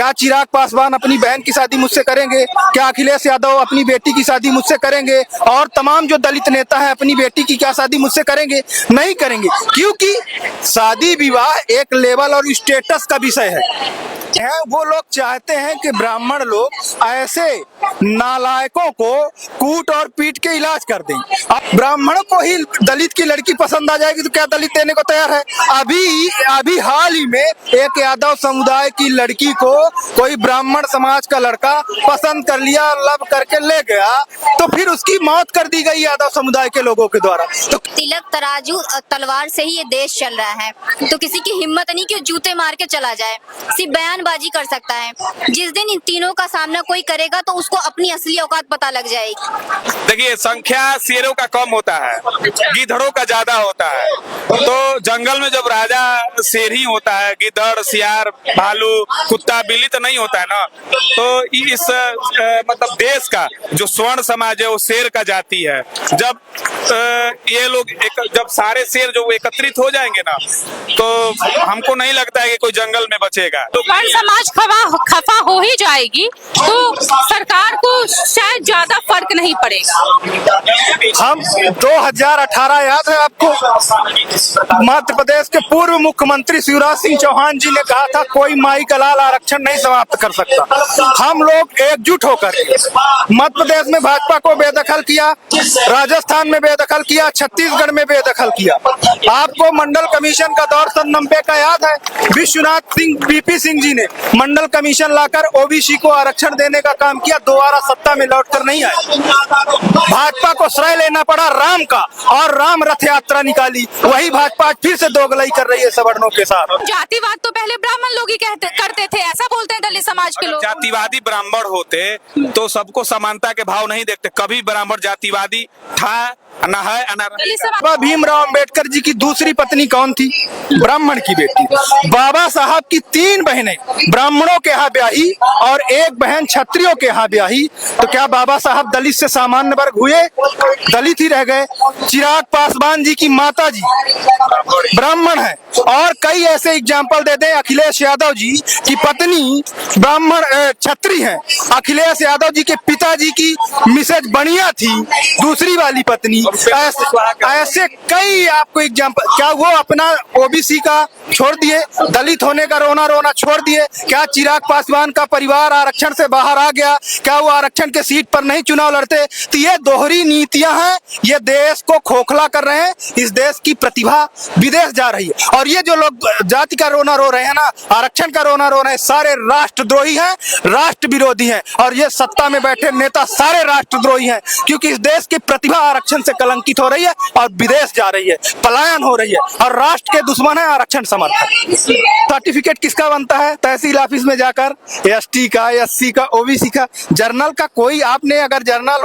क्या चिराग पासवान अपनी बहन की शादी मुझसे करेंगे? क्या अखिलेश यादव अपनी बेटी की शादी मुझसे करेंगे? और तमाम जो दलित नेता हैं अपनी बेटी की क्या शादी मुझसे करेंगे? नहीं करेंगे, क्योंकि शादी विवाह एक लेवल और स्टेटस का विषय है। वो लोग चाहते हैं कि ब्राह्मण लोग ऐसे नालायकों को कूट और पीट के इलाज कर दें। अब ब्राह्मणों को ही दलित की लड़की पसंद आ जाएगी तो क्या दलित देने को तैयार है? अभी हाल ही में एक यादव समुदाय की लड़की को कोई ब्राह्मण समाज का लड़का पसंद कर लिया, लव करके ले गया, तो फिर उसकी मौत कर दी गई यादव समुदाय के लोगों के द्वारा। तो तिलक तराजू और तलवार से ही ये देश चल रहा है, तो किसी की हिम्मत नहीं कि जूते मार के चला जाए, सिर्फ बयानबाजी कर सकता है। जिस दिन इन तीनों का सामना कोई करेगा तो उसको अपनी असली औकात पता लग जाएगी। देखिए, संख्या शेरों का कम होता है, गिद्धड़ों का ज्यादा होता है। तो जंगल में जब राजा शेर ही होता है, गिद्धड़, सियार, भालू, कुत्ता, बिल्ली तो नहीं होता है ना। तो इस मतलब देश का जो स्वर्ण समाज है वो शेर का जाति है। जब ये लोग जब सारे शेर जो एकत्रित हो जाएंगे ना, तो हमको नहीं लगता है कि कोई जंगल में बचेगा। तो वर्ण समाज खफा हो ही जाएगी तो सरकार को शायद ज्यादा फर्क नहीं पड़ेगा। हम 2018 याद है आपको, मध्य प्रदेश के पूर्व मुख्यमंत्री शिवराज सिंह चौहान जी ने कहा था कोई माई का लाल आरक्षण नहीं समाप्त कर सकता। हम लोग एकजुट होकर मध्य प्रदेश में भाजपा को बेदखल किया, राजस्थान में बेदखल किया, छत्तीसगढ़ में बेदखल किया। आपको मंडल कमीशन का दौर सन 90 का याद है? विश्वनाथ सिंह, बीपी सिंह जी ने मंडल कमीशन लाकर ओबीसी को आरक्षण देने का काम किया, दोबारा सत्ता में लौटकर नहीं आए। भाजपा को श्रेय लेना पड़ा राम का, और राम रथ यात्रा निकाली। वही भाजपा फिर से दोगलाई कर रही है सवर्णों के साथ। जातिवाद तो पहले ब्राह्मण लोग ही करते थे, ऐसा बोलते हैं दलित समाज के लोग। जातिवादी ब्राह्मण होते तो सबको समानता के भाव नहीं देखते। कभी ब्राह्मण जातिवादी था न है बाबा भीमराव अंबेडकर जी की दूसरी पत्नी कौन थी? ब्राह्मण की बेटी। बाबा साहब की 3 बहनें ब्राह्मणों के यहाँ ब्याही और 1 बहन क्षत्रियों के यहाँ ब्याही। तो क्या बाबा साहब दलित से सामान्य वर्ग हुए? दलित ही रह गए। चिराग पासवान जी की माता जी ब्राह्मण है, और कई ऐसे एग्जाम्पल दे दें। अखिलेश यादव जी की पत्नी ब्राह्मण क्षत्रिय है। अखिलेश यादव जी के पिताजी की मिसेज बनिया थी, दूसरी वाली पत्नी। ऐसे कई आपको एग्जाम्पल। क्या वो अपना ओबीसी का छोड़ दिए, दलित होने का रोना छोड़ दिए? क्या चिराग पासवान का परिवार आरक्षण से बाहर आ गया? क्या वो आरक्षण के सीट पर नहीं चुनाव लड़ते? तो ये दोहरी नीतियां हैं, ये देश को खोखला कर रहे हैं। इस देश की प्रतिभा विदेश जा रही है, और ये जो लोग जाति का रोना रो रहे हैं ना, आरक्षण का रोना रो रहे हैं, सारे राष्ट्रद्रोही हैं, राष्ट्र विरोधी हैं। और ये सत्ता में बैठे नेता सारे राष्ट्रद्रोही हैं, क्योंकि इस देश की प्रतिभा आरक्षण से कलंकित हो रही है और विदेश जा रही है, पलायन हो रही है, और राष्ट्र के दुश्मन है आरक्षण समर्थक। सर्टिफिकेट किसका बनता है? तहसील ऑफिस में जाकर एसटी का, एससी का, ओबीसी का। जर्नल का कोई, आपने अगर जर्नल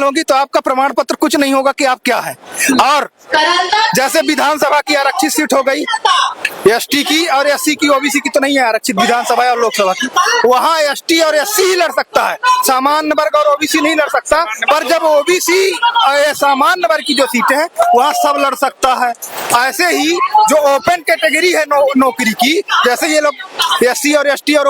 होगी तो आपका प्रमाण पत्र कुछ नहीं होगा कि आप क्या है। और जैसे विधानसभा की आरक्षित सीट हो गई, एसटी की और एससी की, ओबीसी की तो नहीं है आरक्षित विधानसभा और लोकसभा की, वहाँ एसटी और एससी ही लड़ सकता है, सामान्य वर्ग और ओबीसी नहीं लड़ सकता। पर जब ओबीसी सामान्य वर्ग की जो सीटें हैं वहाँ सब लड़ सकता है। ऐसे ही जो ओपन कैटेगरी है नौकरी की, जैसे ये लोग एससी और एसटी और